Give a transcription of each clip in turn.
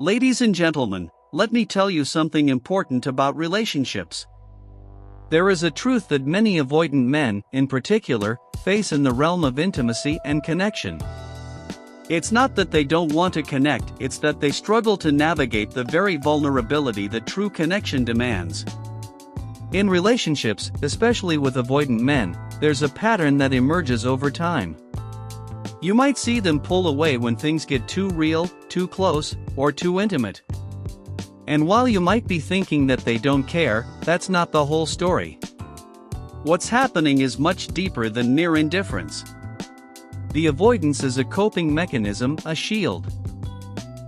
Ladies and gentlemen, let me tell you something important about relationships. There is a truth that many avoidant men, in particular, face in the realm of intimacy and connection. It's not that they don't want to connect, it's that they struggle to navigate the very vulnerability that true connection demands. In relationships, especially with avoidant men, there's a pattern that emerges over time. You might see them pull away when things get too real, too close, or too intimate. And while you might be thinking that they don't care, that's not the whole story. What's happening is much deeper than mere indifference. The avoidance is a coping mechanism, a shield.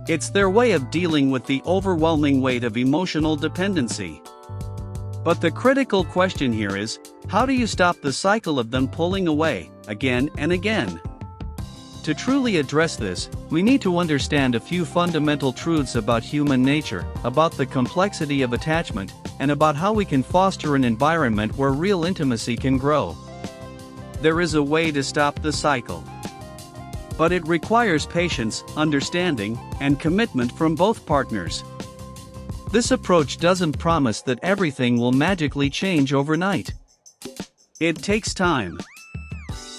It's their way of dealing with the overwhelming weight of emotional dependency. But the critical question here is, how do you stop the cycle of them pulling away, again and again? To truly address this, we need to understand a few fundamental truths about human nature, about the complexity of attachment, and about how we can foster an environment where real intimacy can grow. There is a way to stop the cycle. But it requires patience, understanding, and commitment from both partners. This approach doesn't promise that everything will magically change overnight. It takes time.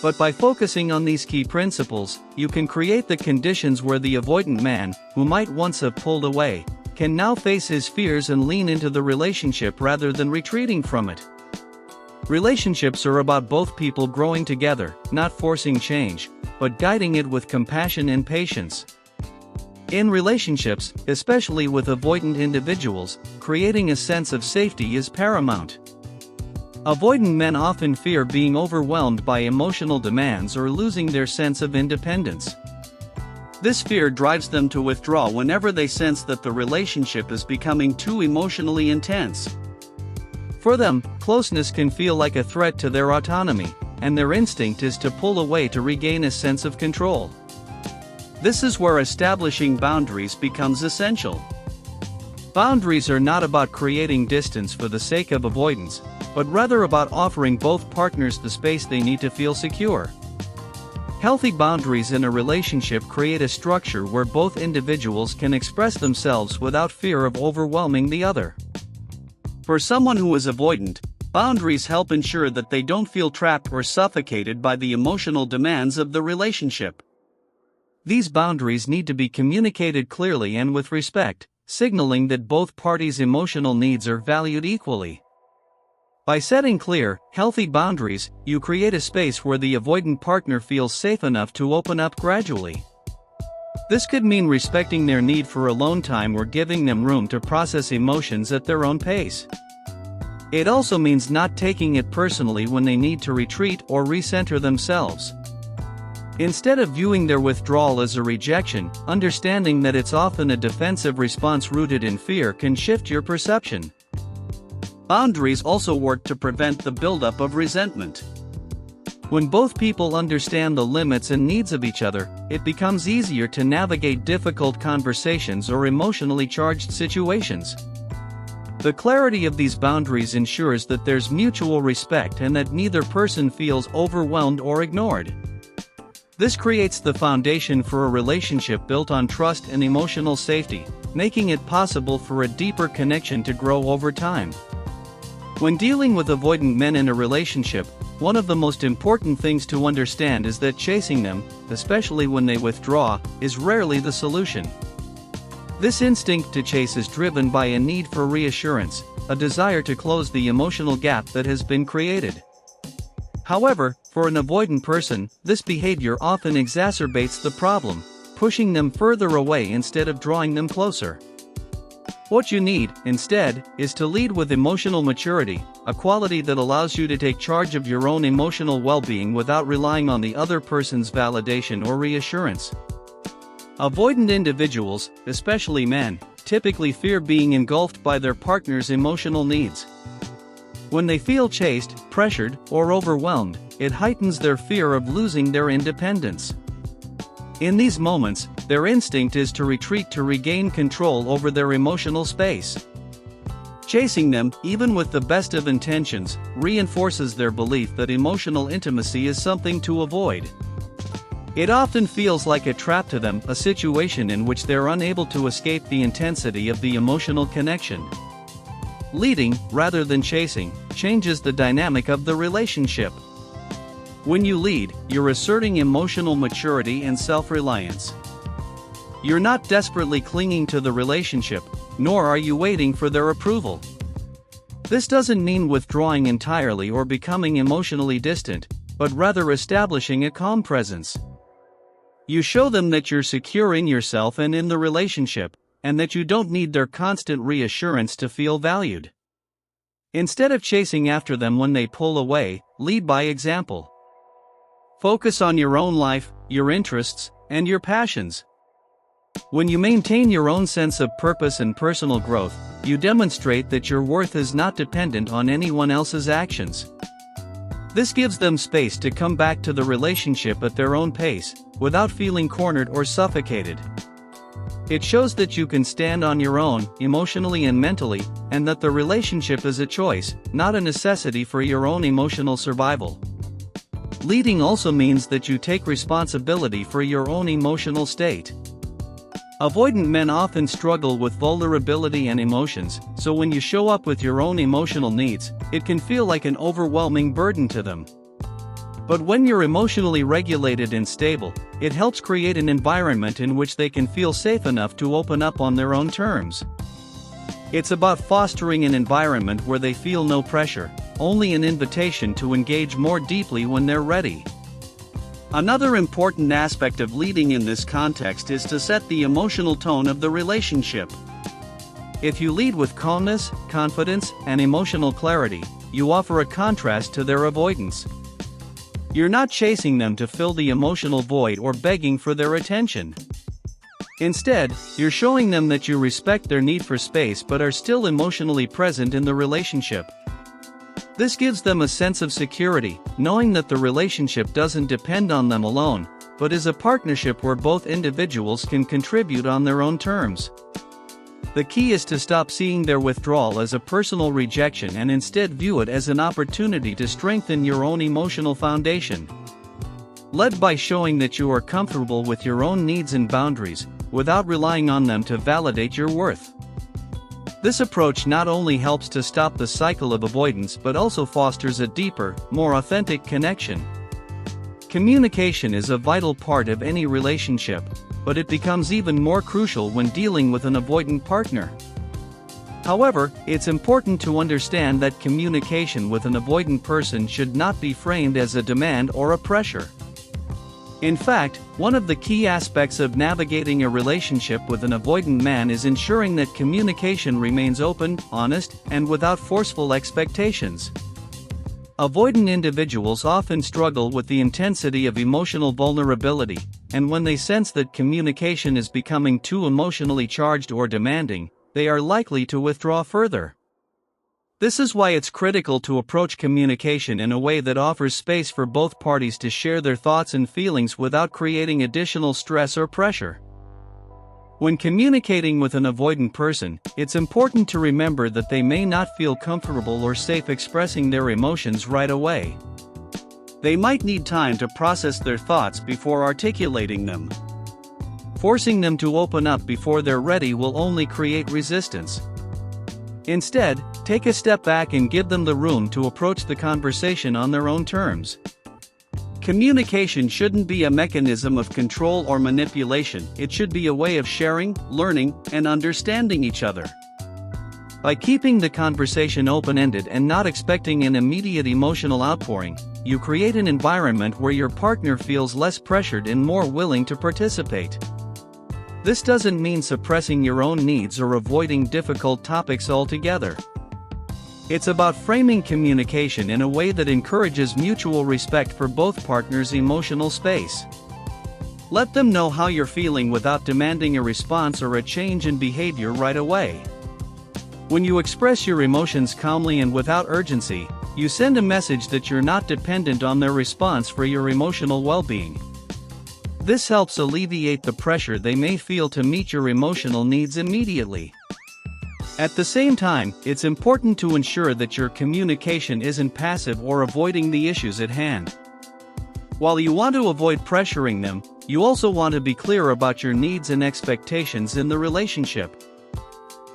But by focusing on these key principles, you can create the conditions where the avoidant man, who might once have pulled away, can now face his fears and lean into the relationship rather than retreating from it. Relationships are about both people growing together, not forcing change, but guiding it with compassion and patience. In relationships, especially with avoidant individuals, creating a sense of safety is paramount. Avoidant men often fear being overwhelmed by emotional demands or losing their sense of independence. This fear drives them to withdraw whenever they sense that the relationship is becoming too emotionally intense. For them, closeness can feel like a threat to their autonomy, and their instinct is to pull away to regain a sense of control. This is where establishing boundaries becomes essential. Boundaries are not about creating distance for the sake of avoidance, but rather about offering both partners the space they need to feel secure. Healthy boundaries in a relationship create a structure where both individuals can express themselves without fear of overwhelming the other. For someone who is avoidant, boundaries help ensure that they don't feel trapped or suffocated by the emotional demands of the relationship. These boundaries need to be communicated clearly and with respect, signaling that both parties' emotional needs are valued equally. By setting clear, healthy boundaries, you create a space where the avoidant partner feels safe enough to open up gradually. This could mean respecting their need for alone time or giving them room to process emotions at their own pace. It also means not taking it personally when they need to retreat or recenter themselves. Instead of viewing their withdrawal as a rejection, understanding that it's often a defensive response rooted in fear can shift your perception. Boundaries also work to prevent the buildup of resentment. When both people understand the limits and needs of each other, it becomes easier to navigate difficult conversations or emotionally charged situations. The clarity of these boundaries ensures that there's mutual respect and that neither person feels overwhelmed or ignored. This creates the foundation for a relationship built on trust and emotional safety, making it possible for a deeper connection to grow over time. When dealing with avoidant men in a relationship, one of the most important things to understand is that chasing them, especially when they withdraw, is rarely the solution. This instinct to chase is driven by a need for reassurance, a desire to close the emotional gap that has been created. However, for an avoidant person, this behavior often exacerbates the problem, pushing them further away instead of drawing them closer. What you need, instead, is to lead with emotional maturity, a quality that allows you to take charge of your own emotional well-being without relying on the other person's validation or reassurance. Avoidant individuals, especially men, typically fear being engulfed by their partner's emotional needs. When they feel chased, pressured, or overwhelmed, it heightens their fear of losing their independence. In these moments, their instinct is to retreat to regain control over their emotional space. Chasing them, even with the best of intentions, reinforces their belief that emotional intimacy is something to avoid. It often feels like a trap to them, a situation in which they're unable to escape the intensity of the emotional connection. Leading, rather than chasing, changes the dynamic of the relationship. When you lead, you're asserting emotional maturity and self-reliance. You're not desperately clinging to the relationship, nor are you waiting for their approval. This doesn't mean withdrawing entirely or becoming emotionally distant, but rather establishing a calm presence. You show them that you're secure in yourself and in the relationship, and that you don't need their constant reassurance to feel valued. Instead of chasing after them when they pull away, lead by example. Focus on your own life, your interests, and your passions. When you maintain your own sense of purpose and personal growth, you demonstrate that your worth is not dependent on anyone else's actions. This gives them space to come back to the relationship at their own pace, without feeling cornered or suffocated. It shows that you can stand on your own, emotionally and mentally, and that the relationship is a choice, not a necessity for your own emotional survival. Leading also means that you take responsibility for your own emotional state. Avoidant men often struggle with vulnerability and emotions, so when you show up with your own emotional needs, it can feel like an overwhelming burden to them. But when you're emotionally regulated and stable, it helps create an environment in which they can feel safe enough to open up on their own terms. It's about fostering an environment where they feel no pressure, only an invitation to engage more deeply when they're ready. Another important aspect of leading in this context is to set the emotional tone of the relationship. If you lead with calmness, confidence, and emotional clarity, you offer a contrast to their avoidance. You're not chasing them to fill the emotional void or begging for their attention. Instead, you're showing them that you respect their need for space but are still emotionally present in the relationship. This gives them a sense of security, knowing that the relationship doesn't depend on them alone, but is a partnership where both individuals can contribute on their own terms. The key is to stop seeing their withdrawal as a personal rejection and instead view it as an opportunity to strengthen your own emotional foundation. Led by showing that you are comfortable with your own needs and boundaries, without relying on them to validate your worth. This approach not only helps to stop the cycle of avoidance but also fosters a deeper, more authentic connection. Communication is a vital part of any relationship, but it becomes even more crucial when dealing with an avoidant partner. However, it's important to understand that communication with an avoidant person should not be framed as a demand or a pressure. In fact, one of the key aspects of navigating a relationship with an avoidant man is ensuring that communication remains open, honest, and without forceful expectations. Avoidant individuals often struggle with the intensity of emotional vulnerability, and when they sense that communication is becoming too emotionally charged or demanding, they are likely to withdraw further. This is why it's critical to approach communication in a way that offers space for both parties to share their thoughts and feelings without creating additional stress or pressure. When communicating with an avoidant person, it's important to remember that they may not feel comfortable or safe expressing their emotions right away. They might need time to process their thoughts before articulating them. Forcing them to open up before they're ready will only create resistance. Instead, take a step back and give them the room to approach the conversation on their own terms. Communication shouldn't be a mechanism of control or manipulation, it should be a way of sharing, learning, and understanding each other. By keeping the conversation open-ended and not expecting an immediate emotional outpouring, you create an environment where your partner feels less pressured and more willing to participate. This doesn't mean suppressing your own needs or avoiding difficult topics altogether. It's about framing communication in a way that encourages mutual respect for both partners' emotional space. Let them know how you're feeling without demanding a response or a change in behavior right away. When you express your emotions calmly and without urgency, you send a message that you're not dependent on their response for your emotional well-being. This helps alleviate the pressure they may feel to meet your emotional needs immediately. At the same time, it's important to ensure that your communication isn't passive or avoiding the issues at hand. While you want to avoid pressuring them, you also want to be clear about your needs and expectations in the relationship.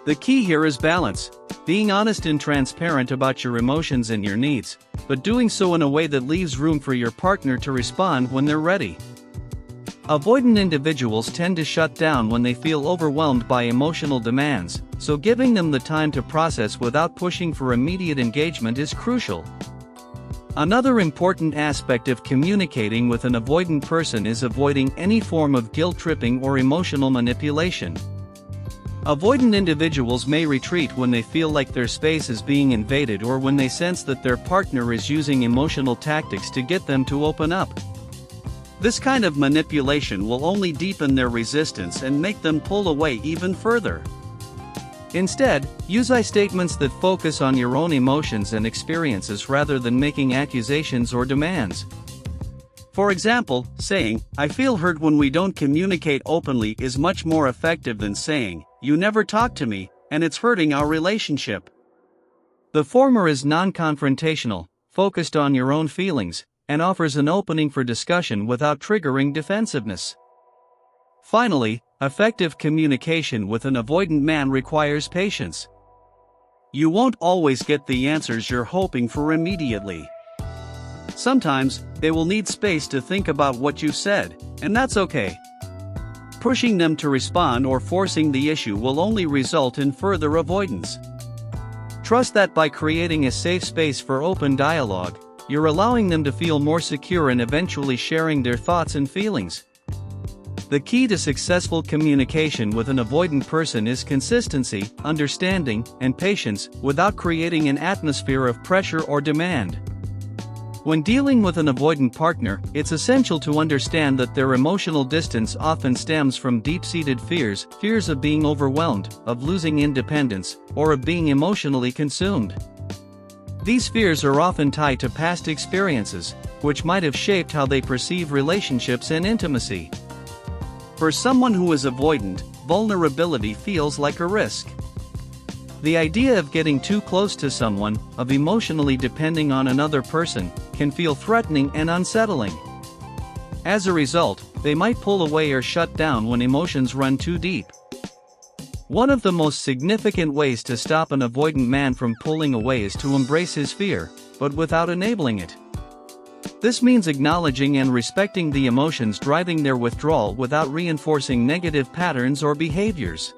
The key here is balance, being honest and transparent about your emotions and your needs, but doing so in a way that leaves room for your partner to respond when they're ready. Avoidant individuals tend to shut down when they feel overwhelmed by emotional demands, so giving them the time to process without pushing for immediate engagement is crucial. Another important aspect of communicating with an avoidant person is avoiding any form of guilt-tripping or emotional manipulation. Avoidant individuals may retreat when they feel like their space is being invaded or when they sense that their partner is using emotional tactics to get them to open up. This kind of manipulation will only deepen their resistance and make them pull away even further. Instead, use I statements that focus on your own emotions and experiences rather than making accusations or demands. For example, saying, "I feel hurt when we don't communicate openly" is much more effective than saying, "You never talk to me, and it's hurting our relationship." The former is non-confrontational, focused on your own feelings, and offers an opening for discussion without triggering defensiveness. Finally, effective communication with an avoidant man requires patience. You won't always get the answers you're hoping for immediately. Sometimes, they will need space to think about what you said, and that's okay. Pushing them to respond or forcing the issue will only result in further avoidance. Trust that by creating a safe space for open dialogue, you're allowing them to feel more secure and eventually sharing their thoughts and feelings. The key to successful communication with an avoidant person is consistency, understanding, and patience, without creating an atmosphere of pressure or demand. When dealing with an avoidant partner, it's essential to understand that their emotional distance often stems from deep-seated fears of being overwhelmed, of losing independence, or of being emotionally consumed. These fears are often tied to past experiences, which might have shaped how they perceive relationships and intimacy. For someone who is avoidant, vulnerability feels like a risk. The idea of getting too close to someone, of emotionally depending on another person, can feel threatening and unsettling. As a result, they might pull away or shut down when emotions run too deep. One of the most significant ways to stop an avoidant man from pulling away is to embrace his fear, but without enabling it. This means acknowledging and respecting the emotions driving their withdrawal without reinforcing negative patterns or behaviors.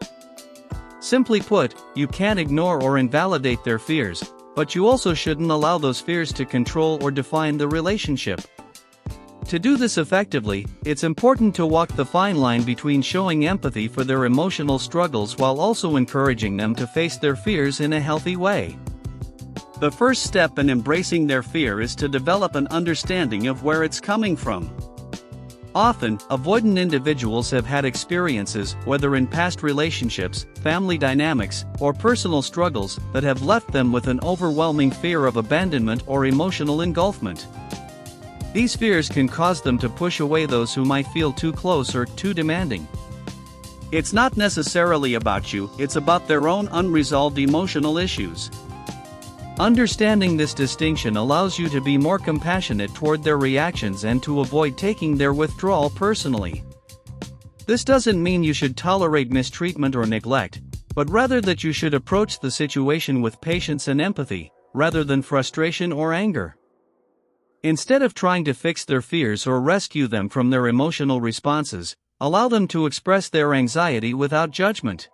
Simply put, you can't ignore or invalidate their fears, but you also shouldn't allow those fears to control or define the relationship. To do this effectively, it's important to walk the fine line between showing empathy for their emotional struggles while also encouraging them to face their fears in a healthy way. The first step in embracing their fear is to develop an understanding of where it's coming from. Often, avoidant individuals have had experiences, whether in past relationships, family dynamics, or personal struggles, that have left them with an overwhelming fear of abandonment or emotional engulfment. These fears can cause them to push away those who might feel too close or too demanding. It's not necessarily about you, it's about their own unresolved emotional issues. Understanding this distinction allows you to be more compassionate toward their reactions and to avoid taking their withdrawal personally. This doesn't mean you should tolerate mistreatment or neglect, but rather that you should approach the situation with patience and empathy, rather than frustration or anger. Instead of trying to fix their fears or rescue them from their emotional responses, allow them to express their anxiety without judgment.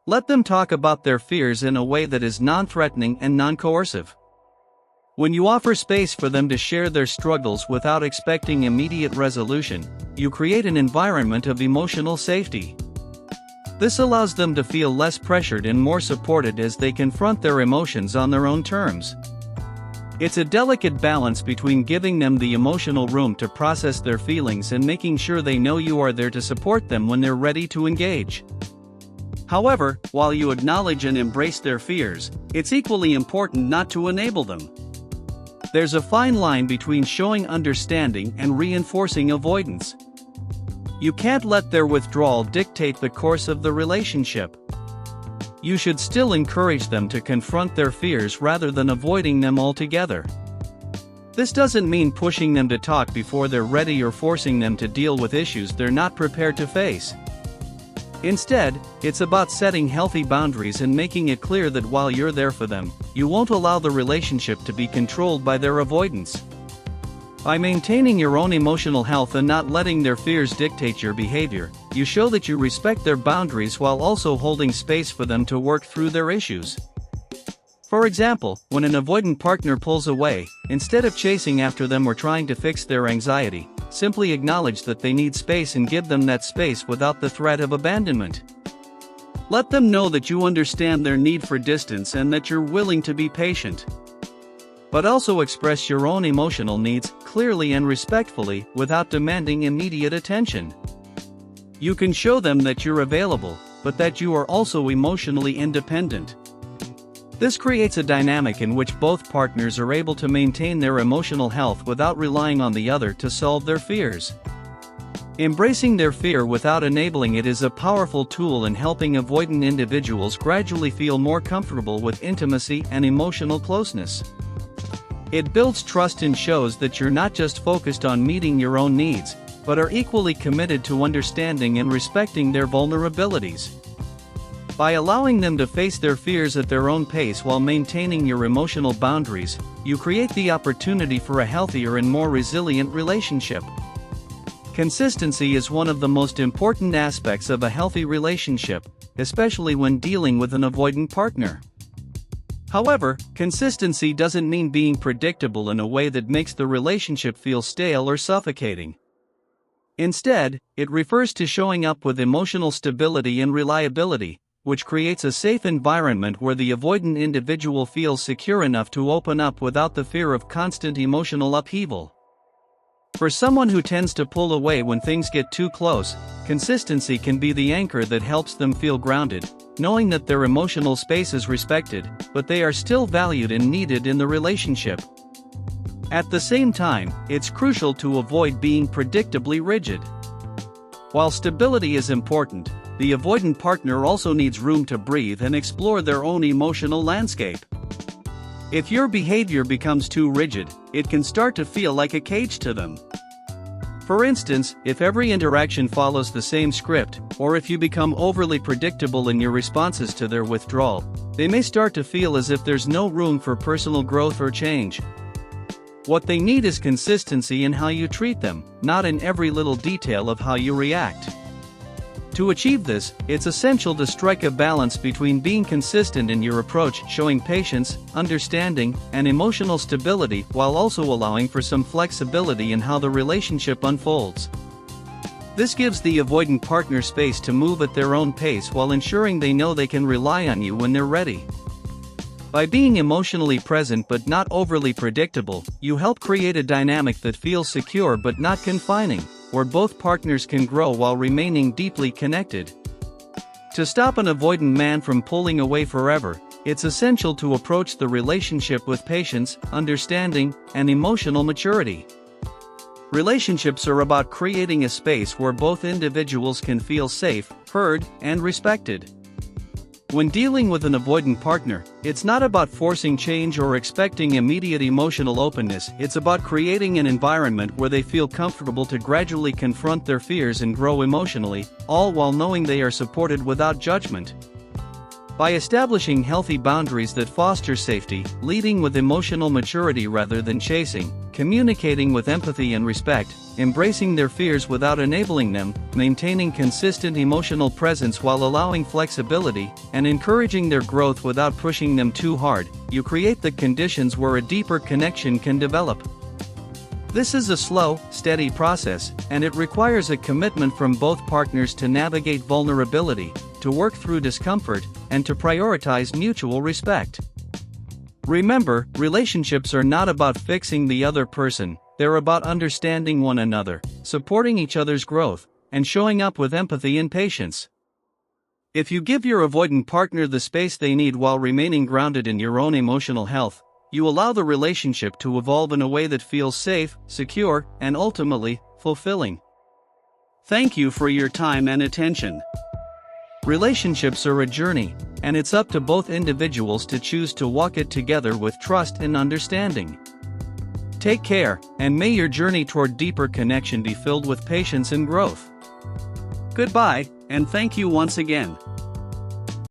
Let them talk about their fears in a way that is non-threatening and non-coercive. When you offer space for them to share their struggles without expecting immediate resolution, you create an environment of emotional safety. This allows them to feel less pressured and more supported as they confront their emotions on their own terms. It's a delicate balance between giving them the emotional room to process their feelings and making sure they know you are there to support them when they're ready to engage. However, while you acknowledge and embrace their fears, it's equally important not to enable them. There's a fine line between showing understanding and reinforcing avoidance. You can't let their withdrawal dictate the course of the relationship. You should still encourage them to confront their fears rather than avoiding them altogether. This doesn't mean pushing them to talk before they're ready or forcing them to deal with issues they're not prepared to face. Instead, it's about setting healthy boundaries and making it clear that while you're there for them, you won't allow the relationship to be controlled by their avoidance. By maintaining your own emotional health and not letting their fears dictate your behavior, you show that you respect their boundaries while also holding space for them to work through their issues. For example, when an avoidant partner pulls away, instead of chasing after them or trying to fix their anxiety, simply acknowledge that they need space and give them that space without the threat of abandonment. Let them know that you understand their need for distance and that you're willing to be patient. But also express your own emotional needs clearly and respectfully without demanding immediate attention. You can show them that you're available, but that you are also emotionally independent. This creates a dynamic in which both partners are able to maintain their emotional health without relying on the other to solve their fears. Embracing their fear without enabling it is a powerful tool in helping avoidant individuals gradually feel more comfortable with intimacy and emotional closeness. It builds trust and shows that you're not just focused on meeting your own needs, but are equally committed to understanding and respecting their vulnerabilities. By allowing them to face their fears at their own pace while maintaining your emotional boundaries, you create the opportunity for a healthier and more resilient relationship. Consistency is one of the most important aspects of a healthy relationship, especially when dealing with an avoidant partner. However, consistency doesn't mean being predictable in a way that makes the relationship feel stale or suffocating. Instead, it refers to showing up with emotional stability and reliability, which creates a safe environment where the avoidant individual feels secure enough to open up without the fear of constant emotional upheaval. For someone who tends to pull away when things get too close, consistency can be the anchor that helps them feel grounded, knowing that their emotional space is respected, but they are still valued and needed in the relationship. At the same time, it's crucial to avoid being predictably rigid. While stability is important, the avoidant partner also needs room to breathe and explore their own emotional landscape. If your behavior becomes too rigid, it can start to feel like a cage to them. For instance, if every interaction follows the same script, or if you become overly predictable in your responses to their withdrawal, they may start to feel as if there's no room for personal growth or change. What they need is consistency in how you treat them, not in every little detail of how you react. To achieve this, it's essential to strike a balance between being consistent in your approach, showing patience, understanding, and emotional stability, while also allowing for some flexibility in how the relationship unfolds. This gives the avoidant partner space to move at their own pace while ensuring they know they can rely on you when they're ready. By being emotionally present but not overly predictable, you help create a dynamic that feels secure but not confining, where both partners can grow while remaining deeply connected. To stop an avoidant man from pulling away forever, it's essential to approach the relationship with patience, understanding, and emotional maturity. Relationships are about creating a space where both individuals can feel safe, heard, and respected. When dealing with an avoidant partner, it's not about forcing change or expecting immediate emotional openness, it's about creating an environment where they feel comfortable to gradually confront their fears and grow emotionally, all while knowing they are supported without judgment. By establishing healthy boundaries that foster safety, leading with emotional maturity rather than chasing, communicating with empathy and respect, embracing their fears without enabling them, maintaining consistent emotional presence while allowing flexibility, and encouraging their growth without pushing them too hard, you create the conditions where a deeper connection can develop. This is a slow, steady process, and it requires a commitment from both partners to navigate vulnerability, to work through discomfort, and to prioritize mutual respect. Remember, relationships are not about fixing the other person, they're about understanding one another, supporting each other's growth, and showing up with empathy and patience. If you give your avoidant partner the space they need while remaining grounded in your own emotional health, you allow the relationship to evolve in a way that feels safe, secure, and ultimately, fulfilling. Thank you for your time and attention. Relationships are a journey, and it's up to both individuals to choose to walk it together with trust and understanding. Take care, and may your journey toward deeper connection be filled with patience and growth. Goodbye, and thank you once again.